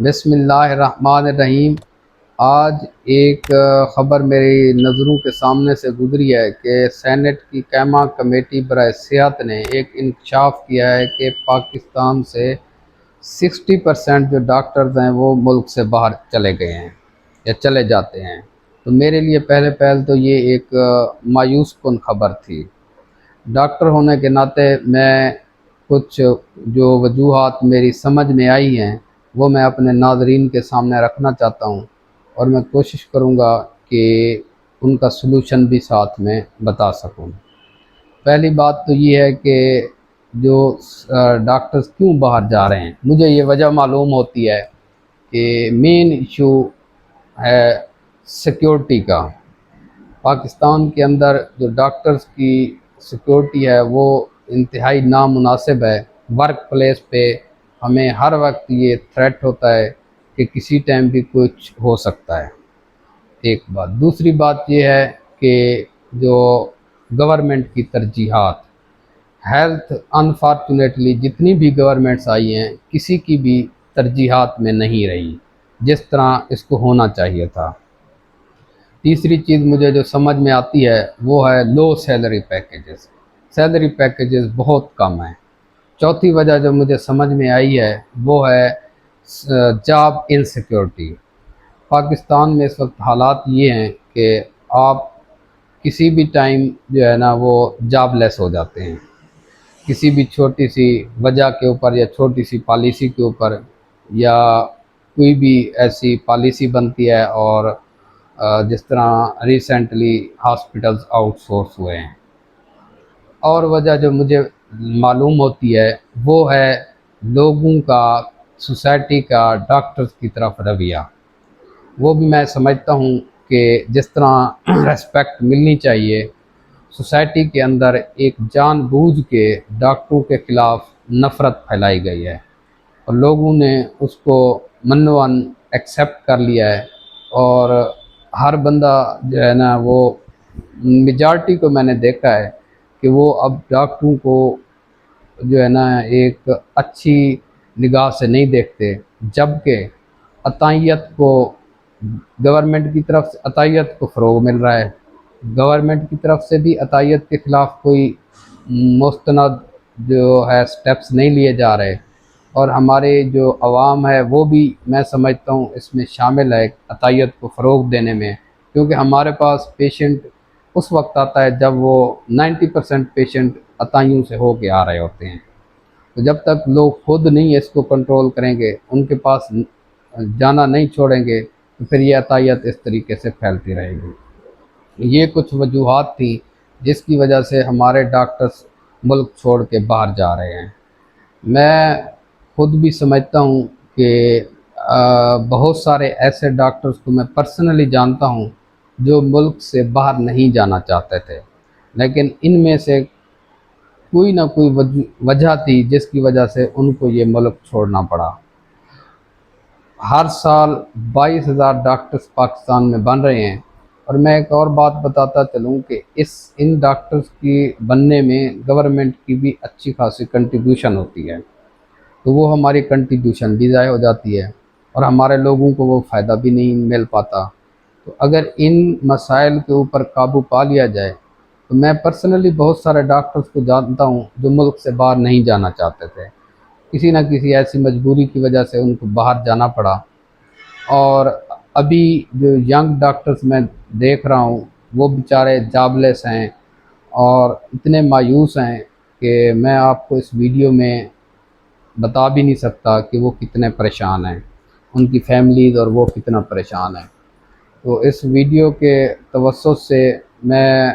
بسم اللہ الرحمن الرحیم۔ آج ایک خبر میری نظروں کے سامنے سے گزری ہے کہ سینٹ کی قائمہ کمیٹی برائے صحت نے ایک انکشاف کیا ہے کہ پاکستان سے 60% جو ڈاکٹرز ہیں وہ ملک سے باہر چلے گئے ہیں یا چلے جاتے ہیں۔ تو میرے لیے پہل تو یہ ایک مایوس کن خبر تھی۔ ڈاکٹر ہونے کے ناطے میں کچھ جو وجوہات میری سمجھ میں آئی ہیں وہ میں اپنے ناظرین کے سامنے رکھنا چاہتا ہوں، اور میں کوشش کروں گا کہ ان کا سلوشن بھی ساتھ میں بتا سکوں۔ پہلی بات تو یہ ہے کہ جو ڈاکٹرز کیوں باہر جا رہے ہیں، مجھے یہ وجہ معلوم ہوتی ہے کہ مین ایشو ہے سیکیورٹی کا۔ پاکستان کے اندر جو ڈاکٹرز کی سیکیورٹی ہے وہ انتہائی نامناسب ہے۔ ورک پلیس پہ ہمیں ہر وقت یہ تھریٹ ہوتا ہے کہ کسی ٹائم بھی کچھ ہو سکتا ہے، ایک بات۔ دوسری بات یہ ہے کہ جو گورنمنٹ کی ترجیحات، ہیلتھ انفارچونیٹلی جتنی بھی گورنمنٹس آئی ہیں کسی کی بھی ترجیحات میں نہیں رہی جس طرح اس کو ہونا چاہیے تھا۔ تیسری چیز مجھے جو سمجھ میں آتی ہے وہ ہے low salary packages. Salary packages بہت کم ہیں۔ چوتھی وجہ جو مجھے سمجھ میں آئی ہے وہ ہے جاب انسیکیورٹی۔ پاکستان میں اس وقت حالات یہ ہیں کہ آپ کسی بھی ٹائم جو ہے نا وہ جاب لیس ہو جاتے ہیں، کسی بھی چھوٹی سی وجہ کے اوپر یا چھوٹی سی پالیسی کے اوپر، یا کوئی بھی ایسی پالیسی بنتی ہے اور جس طرح ریسنٹلی ہاسپٹلز آؤٹ سورس ہوئے ہیں۔ اور وجہ جو مجھے معلوم ہوتی ہے وہ ہے لوگوں کا، سوسائٹی کا ڈاکٹرز کی طرف رویہ۔ وہ بھی میں سمجھتا ہوں کہ جس طرح ریسپیکٹ ملنی چاہیے، سوسائٹی کے اندر ایک جان بوجھ کے ڈاکٹروں کے خلاف نفرت پھیلائی گئی ہے، اور لوگوں نے اس کو منوان ایکسیپٹ کر لیا ہے، اور ہر بندہ جو ہے نا وہ میجارٹی کو میں نے دیکھا ہے کہ وہ اب ڈاکٹروں کو جو ہے نا ایک اچھی نگاہ سے نہیں دیکھتے، جبکہ عطائیت کو، گورنمنٹ کی طرف سے عطائیت کو فروغ مل رہا ہے۔ گورنمنٹ کی طرف سے بھی عطائیت کے خلاف کوئی مستند جو ہے سٹیپس نہیں لیے جا رہے، اور ہمارے جو عوام ہے وہ بھی میں سمجھتا ہوں اس میں شامل ہے عطائیت کو فروغ دینے میں، کیونکہ ہمارے پاس پیشنٹ اس وقت آتا ہے جب وہ 90% پیشنٹ عطائیوں سے ہو کے آ رہے ہوتے ہیں۔ تو جب تک لوگ خود نہیں اس کو کنٹرول کریں گے، ان کے پاس جانا نہیں چھوڑیں گے، تو پھر یہ عطائیت اس طریقے سے پھیلتی رہے گی۔ یہ کچھ وجوہات تھیں جس کی وجہ سے ہمارے ڈاکٹرز ملک چھوڑ کے باہر جا رہے ہیں۔ میں خود بھی سمجھتا ہوں کہ بہت سارے ایسے ڈاکٹرز کو میں پرسنلی جانتا ہوں جو ملک سے باہر نہیں جانا چاہتے تھے، لیکن ان میں سے کوئی نہ کوئی وجہ تھی جس کی وجہ سے ان کو یہ ملک چھوڑنا پڑا۔ ہر سال 22,000 ڈاکٹرز پاکستان میں بن رہے ہیں، اور میں ایک اور بات بتاتا چلوں کہ ان ڈاکٹرز کی بننے میں گورنمنٹ کی بھی اچھی خاصی کنٹریبیوشن ہوتی ہے، تو وہ ہماری کنٹریبیوشن بھی ضائع ہو جاتی ہے، اور ہمارے لوگوں کو وہ فائدہ بھی نہیں مل پاتا۔ تو اگر ان مسائل کے اوپر قابو پا لیا جائے، تو میں پرسنلی بہت سارے ڈاکٹرز کو جانتا ہوں جو ملک سے باہر نہیں جانا چاہتے تھے، کسی نہ کسی ایسی مجبوری کی وجہ سے ان کو باہر جانا پڑا۔ اور ابھی جو ینگ ڈاکٹرز میں دیکھ رہا ہوں وہ بیچارے جاب لیس ہیں اور اتنے مایوس ہیں کہ میں آپ کو اس ویڈیو میں بتا بھی نہیں سکتا کہ وہ کتنے پریشان ہیں، ان کی فیملیز اور وہ کتنا پریشان ہیں۔ تو اس ویڈیو کے توسط سے میں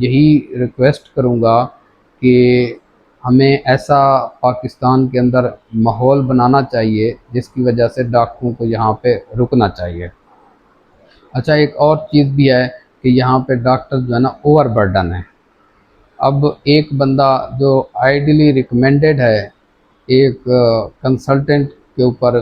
یہی ریکویسٹ کروں گا کہ ہمیں ایسا پاکستان کے اندر ماحول بنانا چاہیے جس کی وجہ سے ڈاکٹروں کو یہاں پہ رکنا چاہیے۔ اچھا، ایک اور چیز بھی ہے کہ یہاں پہ ڈاکٹر جو ہے نا اوور برڈن ہے۔ اب ایک بندہ جو آئیڈیلی ریکمینڈڈ ہے ایک کنسلٹنٹ کے اوپر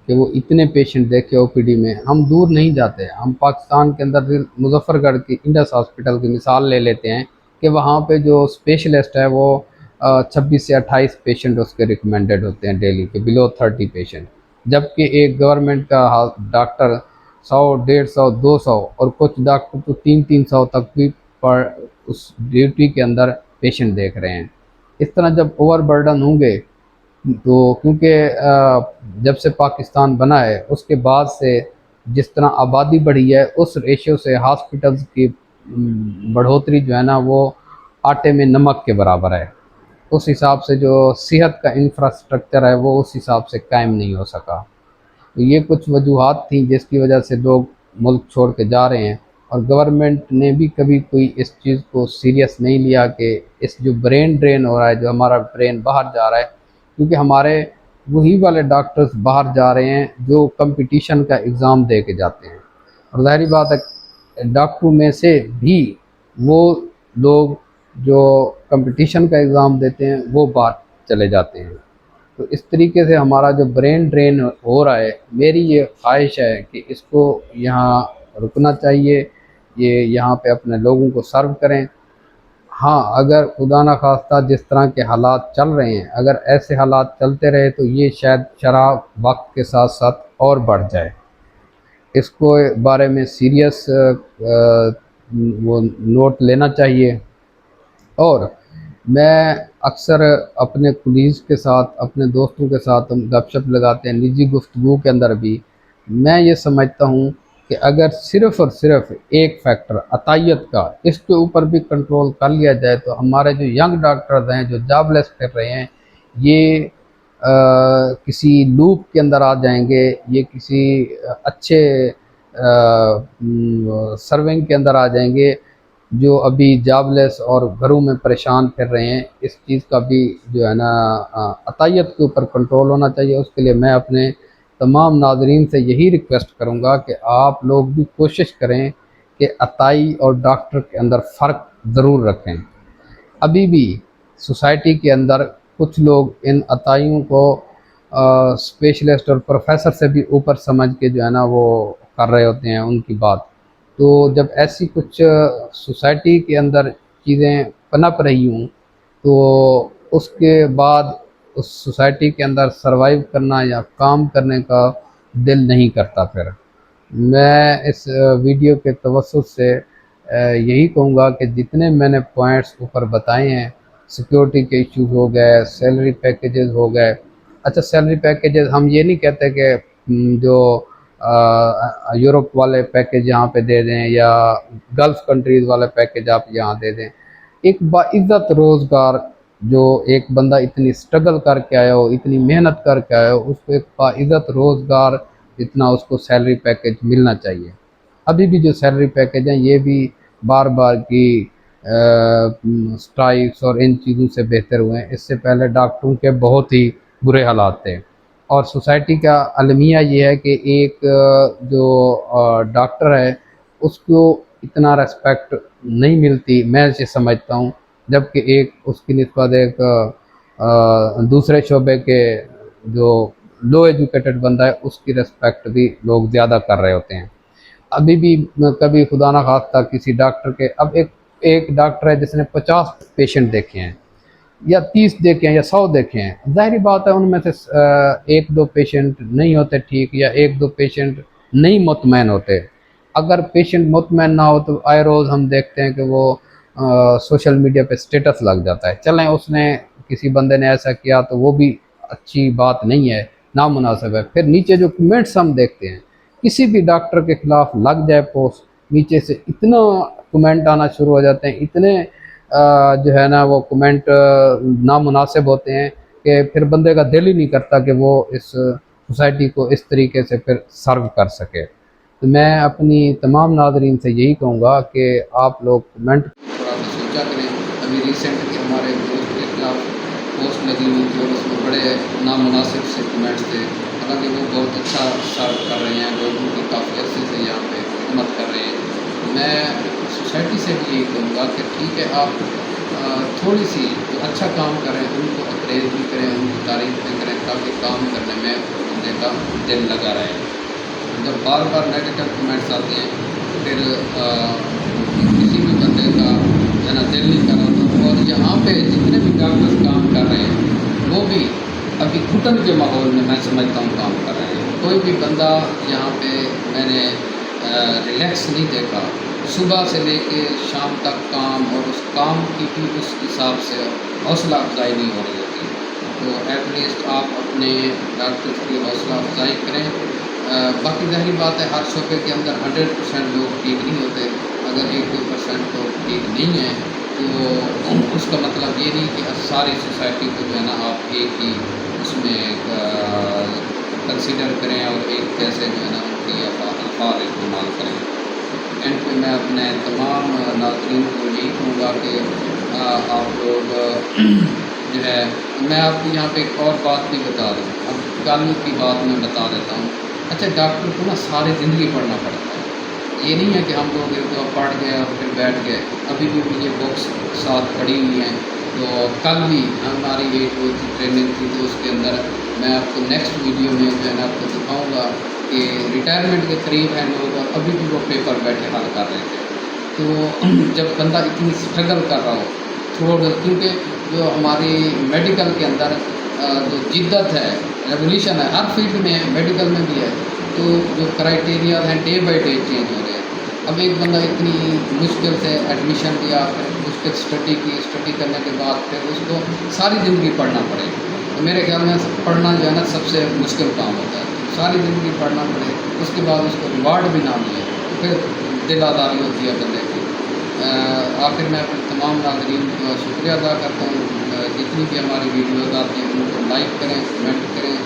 کہ وہ اتنے پیشنٹ دیکھے او پی ڈی میں، ہم دور نہیں جاتے، ہم پاکستان کے اندر مظفر گڑھ کی انڈس ہاسپٹل کی مثال لے لیتے ہیں کہ وہاں پہ جو اسپیشلسٹ ہے وہ 26 سے 28 پیشنٹ اس کے ریکمینڈڈ ہوتے ہیں ڈیلی کے، بلو 30 پیشنٹ۔ جبکہ ایک گورنمنٹ کا ڈاکٹر 100 150 200 اور کچھ ڈاکٹر تو 300 تک بھی پر اس ڈیوٹی کے اندر پیشنٹ دیکھ رہے ہیں۔ اس طرح جب اوور برڈن ہوں گے تو کیونکہ جب سے پاکستان بنا ہے اس کے بعد سے جس طرح آبادی بڑھی ہے اس ریشیو سے ہاسپٹلز کی بڑھوتری جو ہے نا وہ آٹے میں نمک کے برابر ہے۔ اس حساب سے جو صحت کا انفراسٹرکچر ہے وہ اس حساب سے قائم نہیں ہو سکا۔ تو یہ کچھ وجوہات تھیں جس کی وجہ سے لوگ ملک چھوڑ کے جا رہے ہیں، اور گورنمنٹ نے بھی کبھی کوئی اس چیز کو سیریس نہیں لیا کہ اس جو برین ڈرین ہو رہا ہے، جو ہمارا برین باہر جا رہا ہے، کیونکہ ہمارے وہی والے ڈاکٹرز باہر جا رہے ہیں جو کمپٹیشن کا ایگزام دے کے جاتے ہیں، اور ظاہری بات ہے ڈاکٹروں میں سے بھی وہ لوگ جو کمپٹیشن کا ایگزام دیتے ہیں وہ باہر چلے جاتے ہیں۔ تو اس طریقے سے ہمارا جو برین ڈرین ہو رہا ہے، میری یہ خواہش ہے کہ اس کو یہاں رکنا چاہیے، یہ یہاں پہ اپنے لوگوں کو سرو کریں۔ ہاں اگر خدا نخواستہ جس طرح کے حالات چل رہے ہیں، اگر ایسے حالات چلتے رہے تو یہ شاید شرح وقت کے ساتھ ساتھ اور بڑھ جائے۔ اس کو بارے میں سیریس وہ نوٹ لینا چاہیے۔ اور میں اکثر اپنے کولیگز کے ساتھ، اپنے دوستوں کے ساتھ ہم گپ شپ لگاتے ہیں نجی گفتگو کے اندر بھی، میں یہ سمجھتا ہوں کہ اگر صرف اور صرف ایک فیکٹر عطائیت کا اس کے اوپر بھی کنٹرول کر لیا جائے تو ہمارے جو ینگ ڈاکٹرز ہیں جو جاب لیس پھر رہے ہیں، یہ کسی لوپ کے اندر آ جائیں گے، یہ کسی اچھے سرونگ کے اندر آ جائیں گے۔ جو ابھی جاب لیس اور گھروں میں پریشان پھر رہے ہیں، اس چیز کا بھی جو ہے نا عطائیت کے اوپر کنٹرول ہونا چاہیے۔ اس کے لیے میں اپنے تمام ناظرین سے یہی ریکویسٹ کروں گا کہ آپ لوگ بھی کوشش کریں کہ عطائی اور ڈاکٹر کے اندر فرق ضرور رکھیں۔ ابھی بھی سوسائٹی کے اندر کچھ لوگ ان عطائیوں کو اسپیشلسٹ اور پروفیسر سے بھی اوپر سمجھ کے جو ہے نا وہ کر رہے ہوتے ہیں ان کی بات۔ تو جب ایسی کچھ سوسائٹی کے اندر چیزیں پنپ رہی ہوں تو اس کے بعد اس سوسائٹی کے اندر سروائیو کرنا یا کام کرنے کا دل نہیں کرتا۔ پھر میں اس ویڈیو کے توسط سے یہی کہوں گا کہ جتنے میں نے پوائنٹس اوپر بتائے ہیں، سیکیورٹی کے ایشوز ہو گئے، سیلری پیکیجز ہو گئے۔ اچھا سیلری پیکیجز ہم یہ نہیں کہتے کہ جو یورپ والے پیکیج یہاں پہ دے دیں یا گلف کنٹریز والے پیکیج آپ یہاں دے دیں۔ ایک باعزت روزگار جو ایک بندہ اتنی سٹرگل کر کے آیا ہو، اتنی محنت کر کے آیا ہو، اس کو ایک باعزت روزگار اتنا اس کو سیلری پیکیج ملنا چاہیے۔ ابھی بھی جو سیلری پیکیج ہیں یہ بھی بار بار کی سٹرائکس اور ان چیزوں سے بہتر ہوئے ہیں۔ اس سے پہلے ڈاکٹروں کے بہت ہی برے حالات تھے، اور سوسائٹی کا المیہ یہ ہے کہ ایک جو ڈاکٹر ہے اس کو اتنا ریسپیکٹ نہیں ملتی، میں اسے سمجھتا ہوں، جبکہ ایک اس کی نسبت ایک دوسرے شعبے کے جو لو ایجوکیٹڈ بندہ ہے اس کی ریسپیکٹ بھی لوگ زیادہ کر رہے ہوتے ہیں۔ ابھی بھی کبھی خدا نہ خواستہ کسی ڈاکٹر کے، اب ایک ڈاکٹر ہے جس نے 50 پیشنٹ دیکھے ہیں یا 30 دیکھے ہیں یا 100 دیکھے ہیں، ظاہری بات ہے ان میں سے ایک دو پیشنٹ نہیں ہوتے ٹھیک، یا ایک دو پیشنٹ نہیں مطمئن ہوتے۔ اگر پیشنٹ مطمئن نہ ہو تو آئے روز ہم دیکھتے ہیں کہ وہ سوشل میڈیا پہ سٹیٹس لگ جاتا ہے، چلیں اس نے کسی بندے نے ایسا کیا تو وہ بھی اچھی بات نہیں ہے، نامناسب ہے۔ پھر نیچے جو کمنٹس ہم دیکھتے ہیں، کسی بھی ڈاکٹر کے خلاف لگ جائے پوسٹ، نیچے سے اتنا کمنٹ آنا شروع ہو جاتے ہیں، اتنے جو ہے نا وہ کمنٹ نامناسب ہوتے ہیں کہ پھر بندے کا دل ہی نہیں کرتا کہ وہ اس سوسائٹی کو اس طریقے سے پھر سرو کر سکے۔ تو میں اپنی تمام ناظرین سے یہی کہوں گا کہ آپ لوگ کمنٹ تھوڑا سا سوچا کریں۔ ابھی ریسنٹ کے ہمارے دوست کے خلاف پوسٹ لگی ہوئی تھی اور اس میں بڑے نامناسب سے کمنٹس تھے، حالانکہ وہ بہت اچھا سرو کر رہے ہیں، لوگوں کی کافی عرصے سے یہاں پہ خدمت کر رہے ہیں۔ میں سوسائٹی سے بھی یہی کہوں گا کہ ٹھیک ہے آپ تھوڑی سی جو اچھا کام کریں ان کو اپریز بھی کریں، ان کی تعریف بھی کریں، تاکہ کام کرنے میں بندے کا دل لگا رہے۔ جب بار بار نیگیٹو کمنٹس آتے ہیں پھر کسی بھی بندے کا جو ہے نا دل نہیں کر رہا تھا۔ اور یہاں پہ جتنے بھی ڈاکٹرز کام کر رہے ہیں وہ بھی ابھی گھٹن کے ماحول میں میں سمجھتا ہوں کام کر رہے ہیں. کوئی بھی بندہ یہاں پہ میں نے ریلیکس نہیں دیکھا. صبح سے لے کے شام تک کام، اور اس کام کی بھی اس حساب سے حوصلہ افزائی نہیں ہو رہی ہوتی. تو ایٹ لیسٹ آپ اپنے ڈاکٹر کی حوصلہ افزائی کریں. باقی ظاہری بات ہے ہر شعبے کے اندر 100% لوگ ٹھیک نہیں ہوتے. اگر 1-2% لوگ ٹھیک نہیں ہیں تو اس کا مطلب یہ نہیں کہ ساری سوسائٹی کو جو ہے نا آپ ایک ہی اس میں کنسیڈر کریں اور ایک جیسے جو ہے نا ان کی الفاظ استعمال کریں. اینڈ پہ میں اپنے تمام ناظرین کو یہی کہوں گا کہ آپ لوگ جو ہے، میں آپ کو یہاں پہ ایک اور بات بھی بتا دوں. اب کل کی بات میں بتا دیتا ہوں. اچھا، ڈاکٹر کو نا ساری زندگی پڑھنا پڑتا ہے. یہ نہیں ہے کہ ہم لوگ ایک دفعہ پڑھ گئے اور پھر بیٹھ گئے. ابھی بھی یہ بکس ساتھ پڑھی ہوئی ہیں. تو کل بھی ہماری ایک وہ ٹریننگ تھی، تو اس کے اندر میں آپ کو نیکسٹ ویڈیو میں جو ہے نا آپ کو دکھاؤں گا کہ ریٹائرمنٹ کے قریب ہیں لوگ اور ابھی بھی وہ پیپر بیٹھے حل کر رہے تھے. تو جب بندہ اتنی اسٹرگل کر رہا ہو کیونکہ جو ہماری میڈیکل کے اندر جو جدت ہے، ریولیوشن ہے ہر فیلڈ میں ہے، میڈیکل میں بھی ہے. تو جو کرائٹیریا ہیں ڈے بائی ڈے چینج ہو رہے ہیں. اب ایک بندہ اتنی مشکل سے ایڈمیشن لیا، پھر مشکل اسٹڈی کرنے کے بعد پھر اس کو ساری زندگی پڑھنا پڑے. تو میرے خیال میں پڑھنا جو ہے نا سب سے مشکل کام ہوتا ہے. ساری زندگی پڑھنا پڑے، اس کے بعد اس کو ریوارڈ بھی نہ ملے، پھر دل آزاری ہوتی ہے بندے کی. آخر میں اپنے تمام ناظرین کا شکریہ ادا کرتا ہوں. جتنی بھی ہماری ویڈیوز آتی ہیں ان کو لائک کریں، کمنٹ کریں،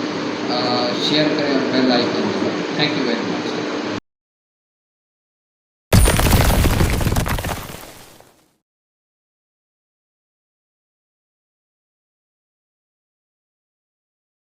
شیئر کریں اور بیل آئیکن دبائیں. Thank you very much.